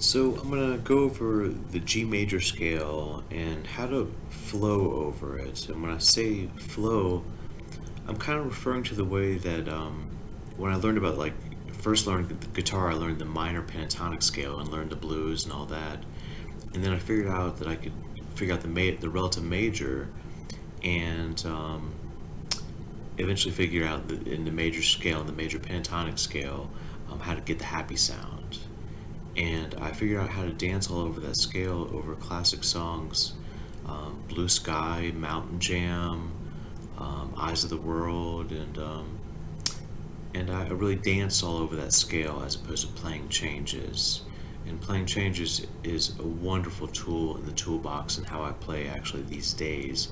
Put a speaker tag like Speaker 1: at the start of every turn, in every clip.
Speaker 1: So I'm gonna go over the G major scale and how to flow over it. And when I say flow, I'm kind of referring to the way that when I learned about first learned the guitar, I learned the minor pentatonic scale and learned the blues and all that. And then I figured out that I could figure out the relative major, and eventually figured out that in the major scale, in the major pentatonic scale, how to get the happy sound. And I figured out how to dance all over that scale over classic songs, Blue Sky, Mountain Jam, Eyes of the World, and I really dance all over that scale as opposed to playing changes. And playing changes is a wonderful tool in the toolbox and how I play actually these days.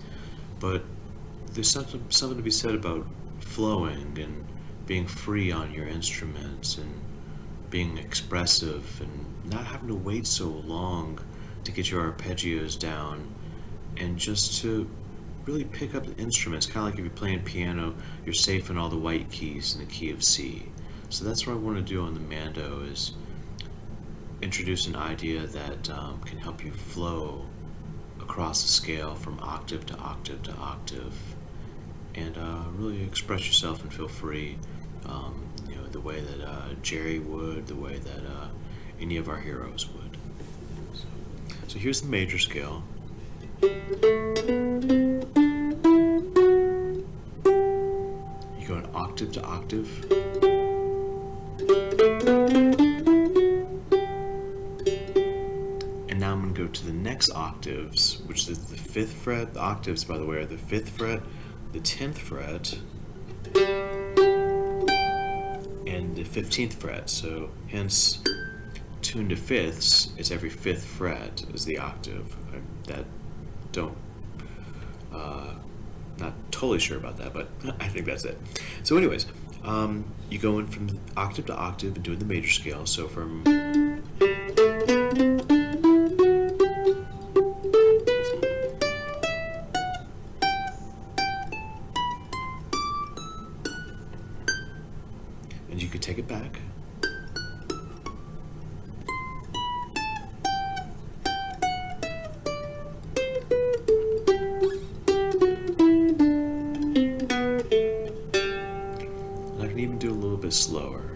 Speaker 1: But there's something to be said about flowing and being free on your instruments and being expressive and not having to wait so long to get your arpeggios down, and just to really pick up the instruments. Kind of like if you're playing piano, you're safe in all the white keys in the key of C. So that's what I want to do on the mando, is introduce an idea that can help you flow across the scale from octave to octave to octave, and really express yourself and feel free, the way that Jerry would, the way that any of our heroes would. So here's the major scale. You go an octave to octave. And now I'm going to go to the next octaves, which is the 5th fret. The octaves, by the way, are the 5th fret, the 10th fret, and the 15th fret. So hence, tuned to fifths, it's every 5th fret is the octave. Not totally sure about that, but I think that's it. So anyways, you go in from octave to octave and doing the major scale. So from and you could take it back. And I can even do a little bit slower.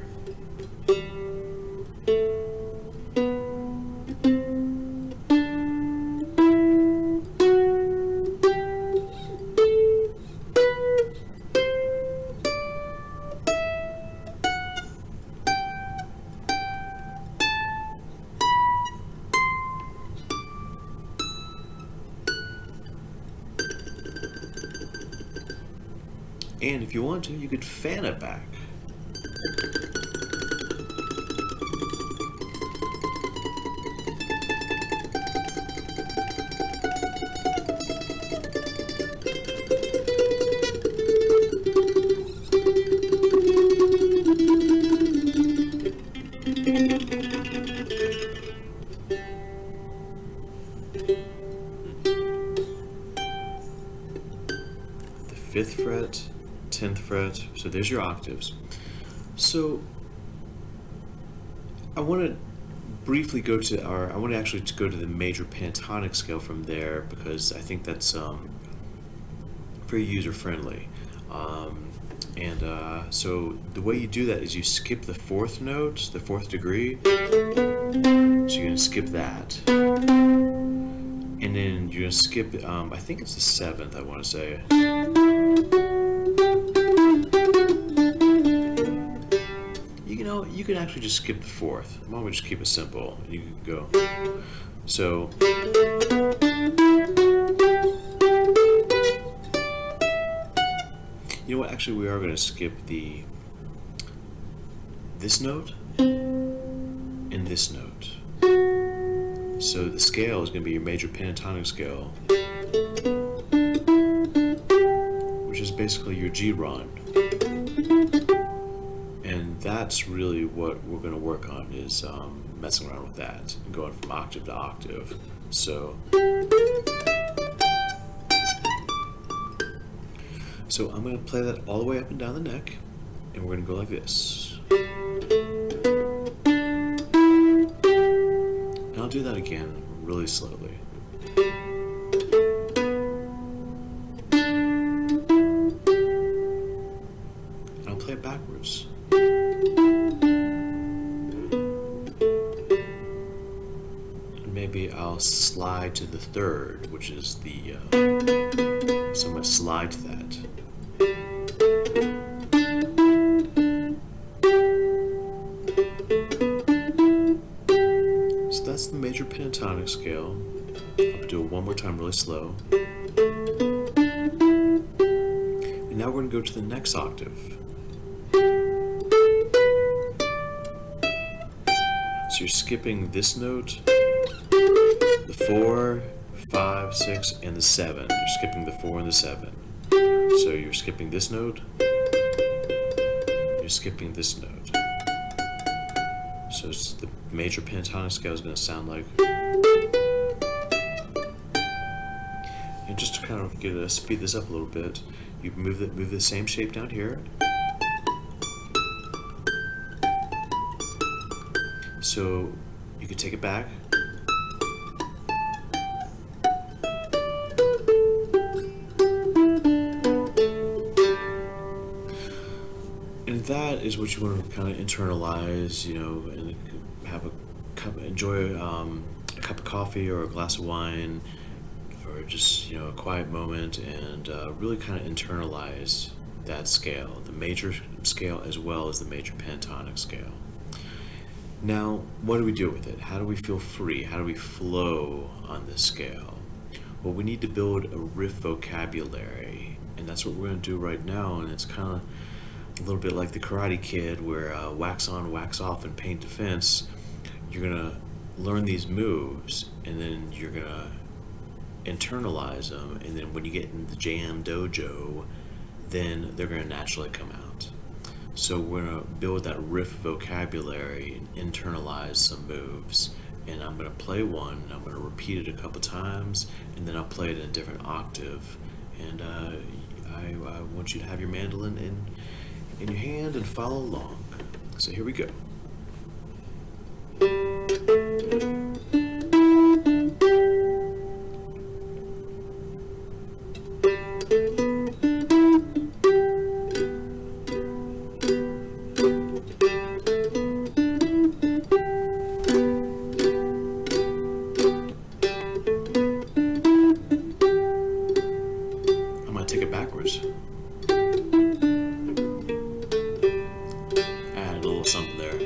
Speaker 1: And if you want to, you could fan it back. The 5th fret, 10th fret, so there's your octaves. So I want to briefly go to I want to actually go to the major pentatonic scale from there, because I think that's very user friendly. So the way you do that is you skip the 4th note, the 4th degree. So you're going to skip that. And then you're going to skip, I think it's the 7th, I want to say. You can actually just skip the 4th. Why don't we just keep it simple? You can go. So. You know what? Actually, we are going to skip this note and this note. So the scale is going to be your major pentatonic scale, which is basically your G run. And that's really what we're going to work on, is messing around with that and going from octave to octave. So I'm going to play that all the way up and down the neck, and we're going to go like this. again really slowly. I'll play it backwards. And maybe I'll slide to the third, which is the, so I'm going to slide to that. So that's the major pentatonic scale. I'll do it one more time really slow. And now we're going to go to the next octave. So you're skipping this note, the 4, 5, 6, and the 7. You're skipping the 4 and the 7. So you're skipping this note, you're skipping this note. So it's the major pentatonic scale is going to sound like. And just to kind of speed this up a little bit, you move the same shape down here. So you could take it back. And that is what you want to kind of internalize, you know, and have a cup, enjoy a cup of coffee or a glass of wine, or just, you know, a quiet moment, and really kind of internalize that scale, the major scale as well as the major pentatonic scale. Now, what do we do with it? How do we feel free? How do we flow on this scale? Well, we need to build a riff vocabulary, and that's what we're going to do right now. And it's kind of a little bit like the Karate Kid, where wax on, wax off, and paint defense. You're going to learn these moves, and then you're going to internalize them, and then when you get in the jam dojo, then they're going to naturally come out. So we're going to build that riff vocabulary and internalize some moves. And I'm going to play one, and I'm going to repeat it a couple times, and then I'll play it in a different octave. And I want you to have your mandolin in your hand and follow along. So here we go. Take it backwards. Add a little something there.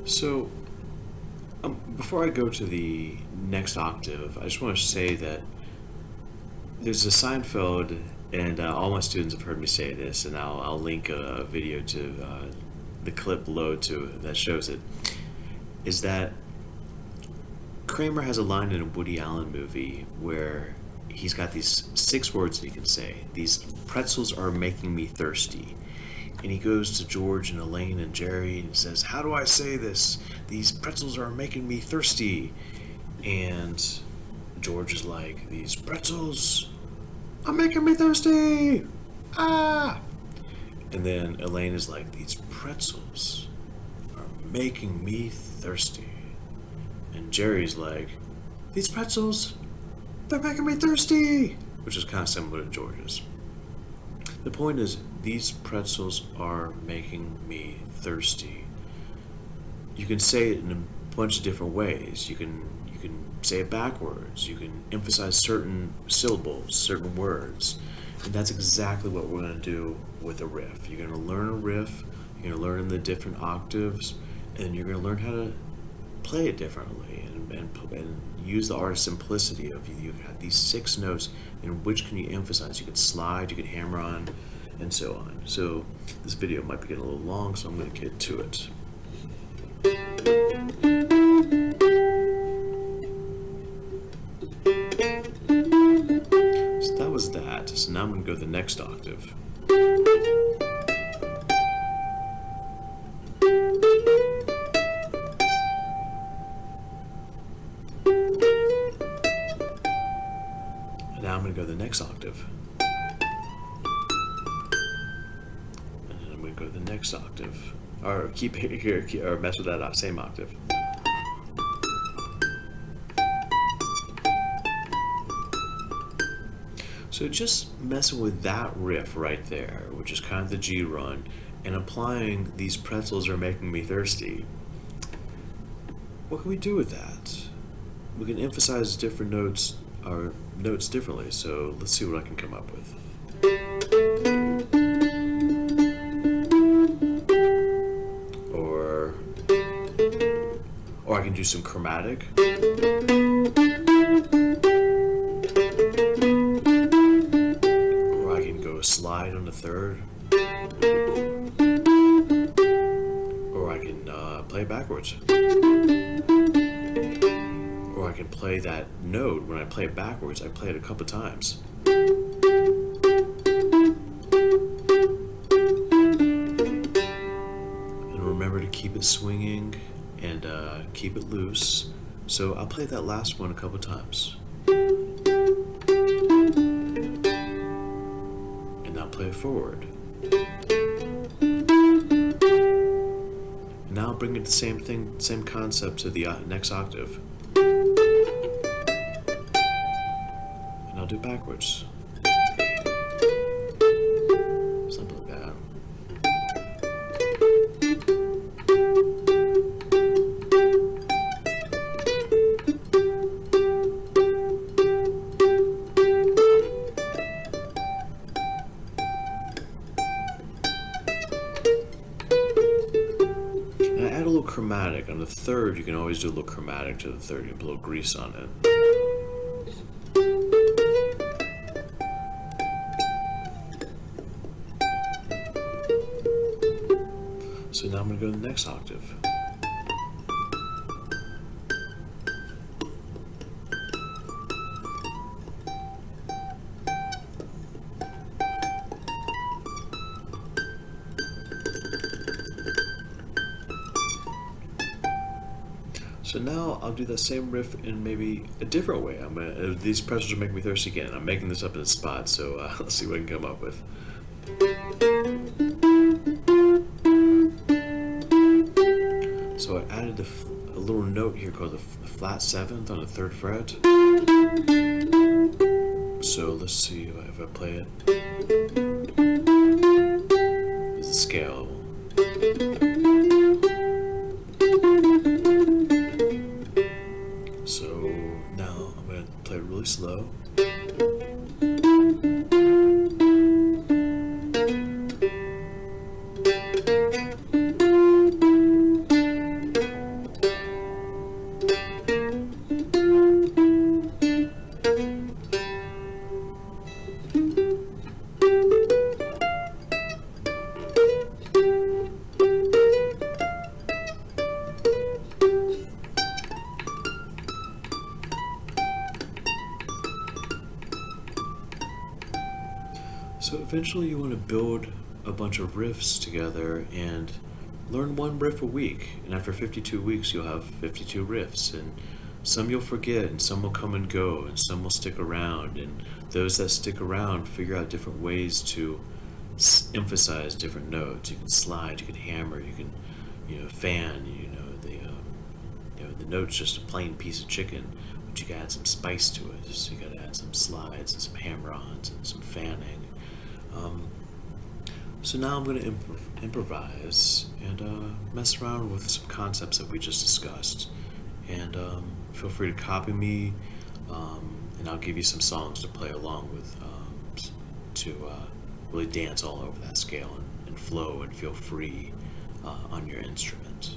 Speaker 1: So, before I go to the next octave, I just want to say that there's a Seinfeld, and all my students have heard me say this, and I'll link a video to the clip below that shows it, is that Kramer has a line in a Woody Allen movie where he's got these 6 words that he can say. These pretzels are making me thirsty. And he goes to George and Elaine and Jerry and says, "How do I say this? These pretzels are making me thirsty." And George is like, "These pretzels are making me thirsty! Ah!" And then Elaine is like, "These pretzels are making me thirsty." And Jerry's like, "These pretzels, they're making me thirsty!" Which is kind of similar to George's. The point is, these pretzels are making me thirsty. You can say it in a bunch of different ways. You can say it backwards. You can emphasize certain syllables, certain words. And that's exactly what we're going to do with a riff. You're going to learn a riff, you're going to learn the different octaves, and you're going to learn how to play it differently and use the art of simplicity of you got these 6 notes, and which can you emphasize. You can slide, you can hammer on, and so on. So this video might be getting a little long, so I'm going to get to it. So that was that. So now I'm going to go to the next octave. next octave. And then I'm going to go to the next octave. Or keep here, or mess with that same octave. So just messing with that riff right there, which is kind of the G run, and applying these pretzels are making me thirsty. What can we do with that? We can emphasize different notes or notes differently, so let's see what I can come up with. Or I can do some chromatic. Or I can go slide on the third. Or I can play backwards. Or I can play that note. When I play it backwards, I play it a couple times. And remember to keep it swinging and keep it loose. So I'll play that last one a couple times. And now play it forward. And now I'll bring it the same thing, same concept to the next octave. And I'll do it backwards. Something like that. Chromatic. On the third, you can always do a little chromatic to the third. You can put a little grease on it. So now I'm going to go to the next octave. So now I'll do that same riff in maybe a different way. These pretzels are making me thirsty again. I'm making this up in the spot, so let's see what I can come up with. So I added a little note here called the flat seventh on the third fret. So let's see if I play it. There's a scale. So now I'm going to play it really slow. So eventually you want to build a bunch of riffs together and learn one riff a week. And after 52 weeks, you'll have 52 riffs. And some you'll forget, and some will come and go, and some will stick around. And those that stick around figure out different ways to emphasize different notes. You can slide, you can hammer, you can, fan. The note's just a plain piece of chicken, but you gotta add some spice to it. So you gotta add some slides and some hammer-ons and some fanning. So now I'm going to improvise and mess around with some concepts that we just discussed. And feel free to copy me, and I'll give you some songs to play along with to really dance all over that scale and flow and feel free on your instrument.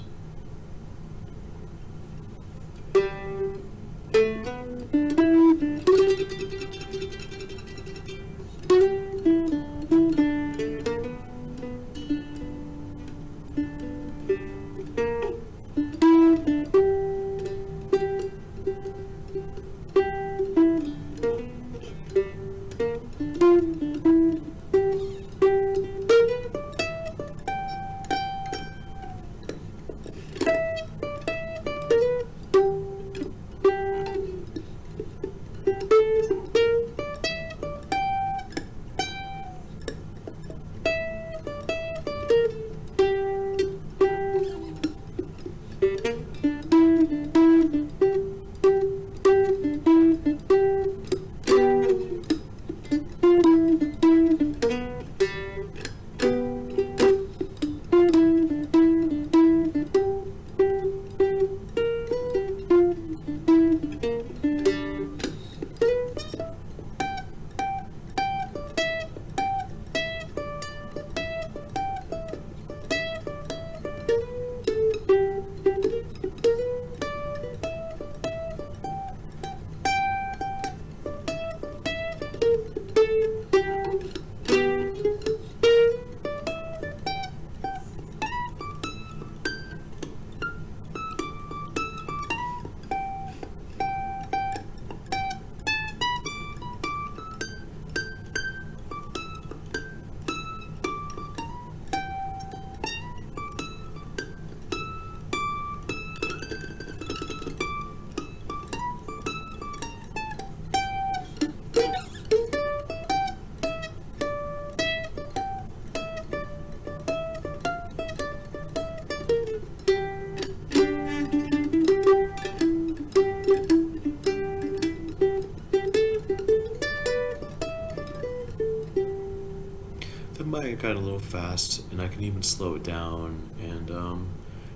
Speaker 1: gotten a little fast, and I can even slow it down, and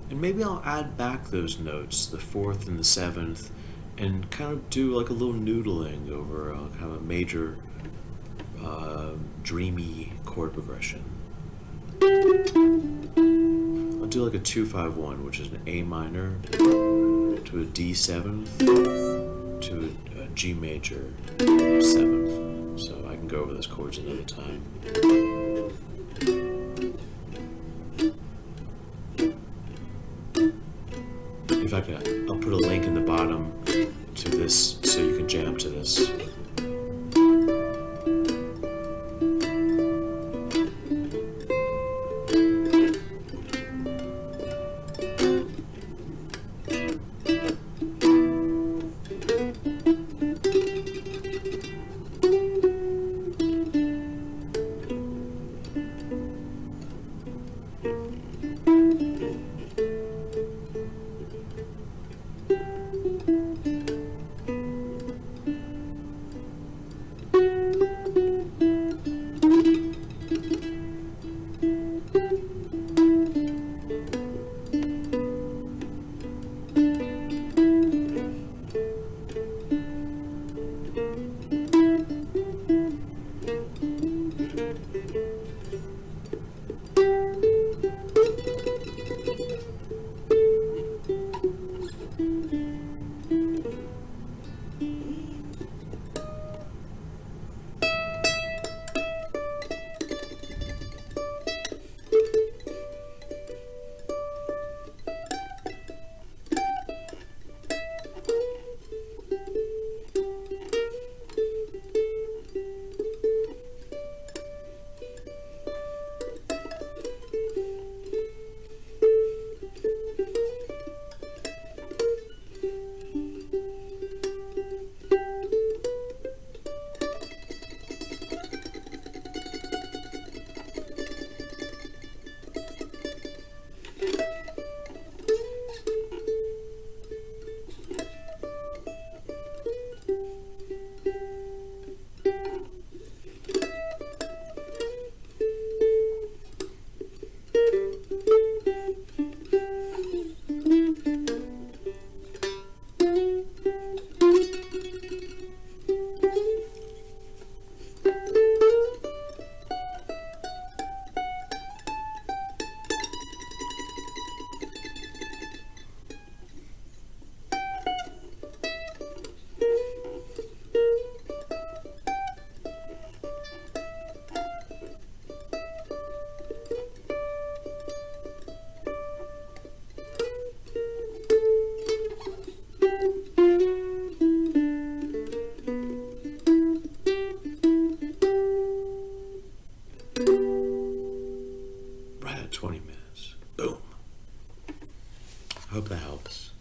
Speaker 1: maybe I'll add back those notes, the fourth and the seventh, and kind of do like a little noodling over kind of a major, dreamy chord progression. I'll do like a 2-5-1, which is an A minor to a D seventh to a G major seventh. So I can go over those chords another time. In fact, I'll put a link in the bottom to this so you can jam to this. Right at 20 minutes. Boom. I hope that helps.